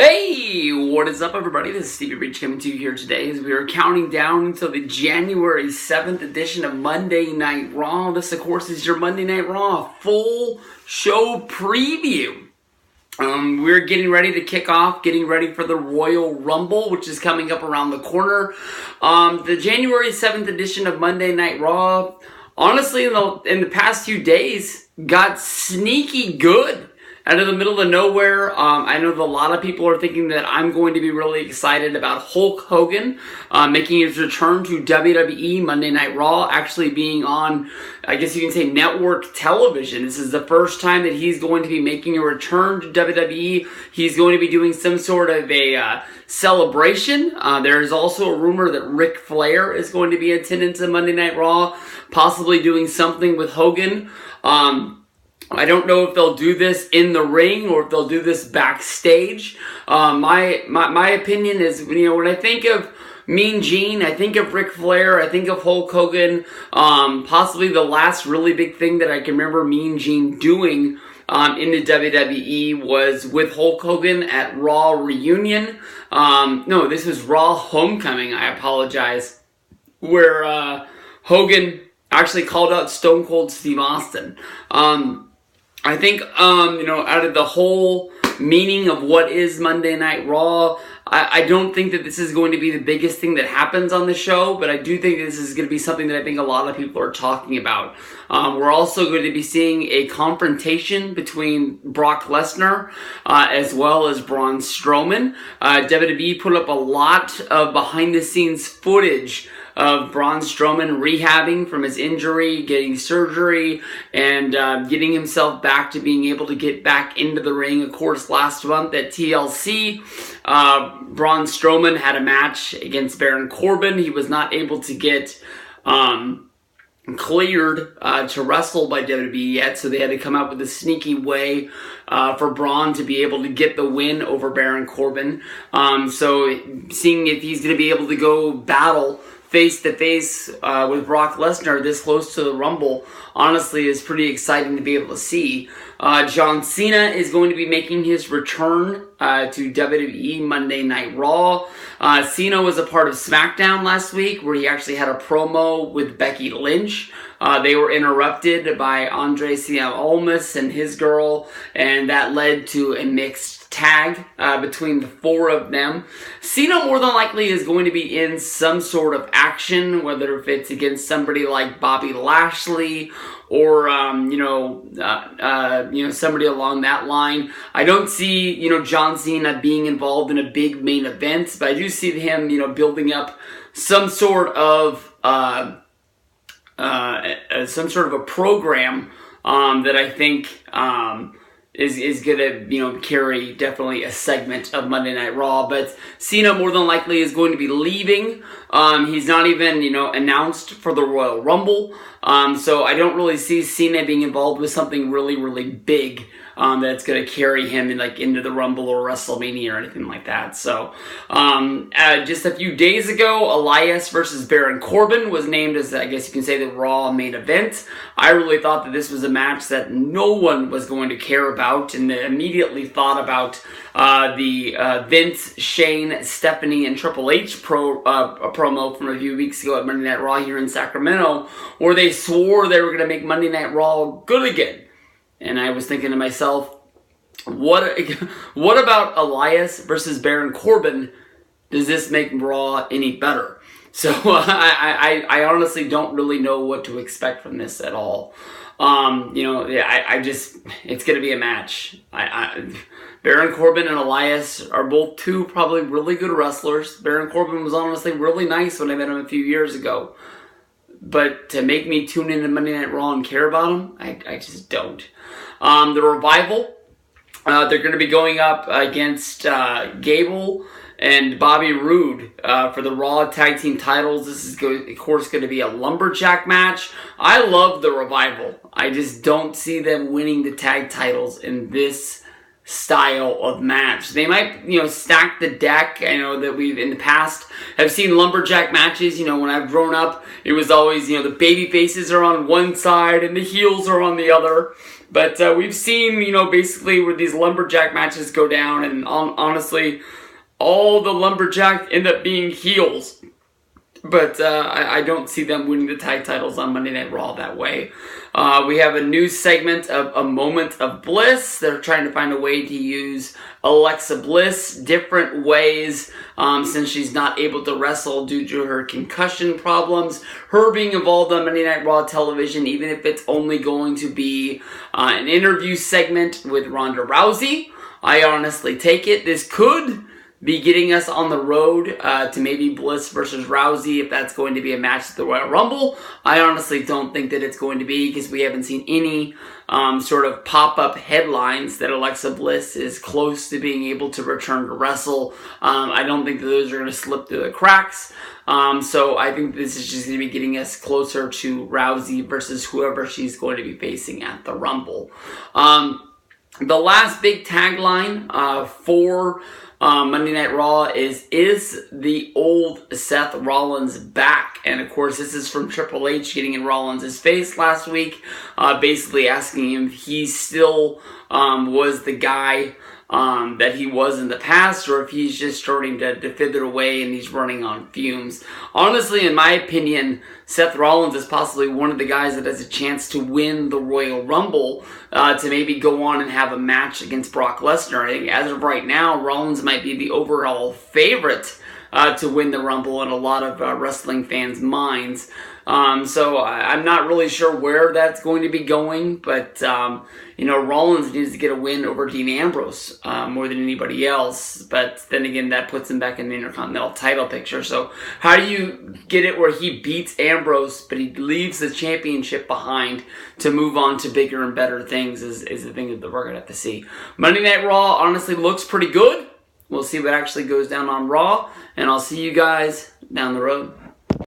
Hey, what is up everybody? This is Stevie Reach coming to you here today as we are counting down until the January 7th edition of Monday Night Raw. This, of course, is your Monday Night Raw full show preview. We're getting ready to kick off, getting ready for the Royal Rumble, which is coming up around the corner. The January 7th edition of Monday Night Raw, honestly, in the past few days, got sneaky good. Out of the middle of nowhere, I know that a lot of people are thinking that I'm going to be really excited about Hulk Hogan making his return to WWE Monday Night Raw, actually being on, I guess you can say, network television. This is the first time that he's going to be making a return to WWE. He's going to be doing some sort of a celebration. There is also a rumor that Ric Flair is going to be in attendance at Monday Night Raw, possibly doing something with Hogan. I don't know if they'll do this in the ring or if they'll do this backstage. My opinion is, when I think of Mean Gene, I think of Ric Flair, I think of Hulk Hogan. Possibly the last really big thing that I can remember Mean Gene doing in the WWE was with Hulk Hogan at Raw Reunion. No, this was Raw Homecoming, I apologize, where Hogan actually called out Stone Cold Steve Austin. I think, out of the whole meaning of what is Monday Night Raw, I don't think that this is going to be the biggest thing that happens on the show, but I do think this is going to be something that I think a lot of people are talking about. We're also going to be seeing a confrontation between Brock Lesnar as well as Braun Strowman. WWE put up a lot of behind-the-scenes footage of Braun Strowman rehabbing from his injury, getting surgery, and getting himself back to being able to get back into the ring. Of course, last month at TLC, Braun Strowman had a match against Baron Corbin. He was not able to get cleared to wrestle by WWE yet, so they had to come up with a sneaky way for Braun to be able to get the win over Baron Corbin. So seeing if he's going to be able to go battle face-to-face with Brock Lesnar this close to the Rumble, honestly, is pretty exciting to be able to see. John Cena is going to be making his return to WWE Monday Night Raw. Cena was a part of SmackDown last week, where he actually had a promo with Becky Lynch. They were interrupted by Andre Cien Almas and his girl, and that led to a mixed tag between the four of them. Cena more than likely is going to be in some sort of action, whether if it's against somebody like Bobby Lashley or somebody along that line. I don't see John Cena being involved in a big main event, but I do see him building up some sort of a program that I think is gonna carry definitely a segment of Monday Night Raw. But Cena more than likely is going to be leaving. He's not even announced for the Royal Rumble. So I don't really see Cena being involved with something really, really big that's going to carry him into the Rumble or WrestleMania or anything like that. So just a few days ago, Elias versus Baron Corbin was named as, I guess you can say, the Raw main event. I really thought that this was a match that no one was going to care about, and immediately thought about the Vince, Shane, Stephanie, and Triple H promo from a few weeks ago at Monday Night Raw here in Sacramento, where they swore they were going to make Monday Night Raw good again. And I was thinking to myself, what about Elias versus Baron Corbin? Does this make Raw any better? So I honestly don't really know what to expect from this at all. It's going to be a match. Baron Corbin and Elias are both two probably really good wrestlers. Baron Corbin was honestly really nice when I met him a few years ago. But to make me tune into Monday Night Raw and care about him, I just don't. The Revival, they're going to be going up against Gable and Bobby Roode for the Raw Tag Team titles. This is, of course, going to be a lumberjack match. I love the Revival. I just don't see them winning the tag titles in this style of match. They might, stack the deck. I know that we've in the past have seen lumberjack matches. When I've grown up, it was always, the baby faces are on one side and the heels are on the other. But we've seen, basically where these lumberjack matches go down, and honestly, all the lumberjack end up being heels. But I don't see them winning the tag titles on Monday Night Raw that way. We have a new segment of A Moment of Bliss. They're trying to find a way to use Alexa Bliss different ways since she's not able to wrestle due to her concussion problems. Her being involved on Monday Night Raw television, even if it's only going to be an interview segment with Ronda Rousey, I honestly take it. This could be getting us on the road to maybe Bliss versus Rousey, if that's going to be a match at the Royal Rumble. I honestly don't think that it's going to be, because we haven't seen any sort of pop-up headlines that Alexa Bliss is close to being able to return to wrestle. I don't think that those are going to slip through the cracks. So I think this is just going to be getting us closer to Rousey versus whoever she's going to be facing at the Rumble. The last big tagline for Monday Night Raw is the old Seth Rollins back? And of course, this is from Triple H getting in Rollins' face last week, basically asking him if he still was the guy that he was in the past, or if he's just starting to fither away and he's running on fumes. Honestly, in my opinion, Seth Rollins is possibly one of the guys that has a chance to win the Royal Rumble, to maybe go on and have a match against Brock Lesnar. I think as of right now, Rollins might be the overall favorite to win the Rumble in a lot of wrestling fans' minds. So I'm not really sure where that's going to be going, but Rollins needs to get a win over Dean Ambrose more than anybody else. But then again, that puts him back in the Intercontinental title picture. So how do you get it where he beats Ambrose, but he leaves the championship behind to move on to bigger and better things is the thing that we're going to have to see. Monday Night Raw honestly looks pretty good. We'll see what actually goes down on Raw, and I'll see you guys down the road.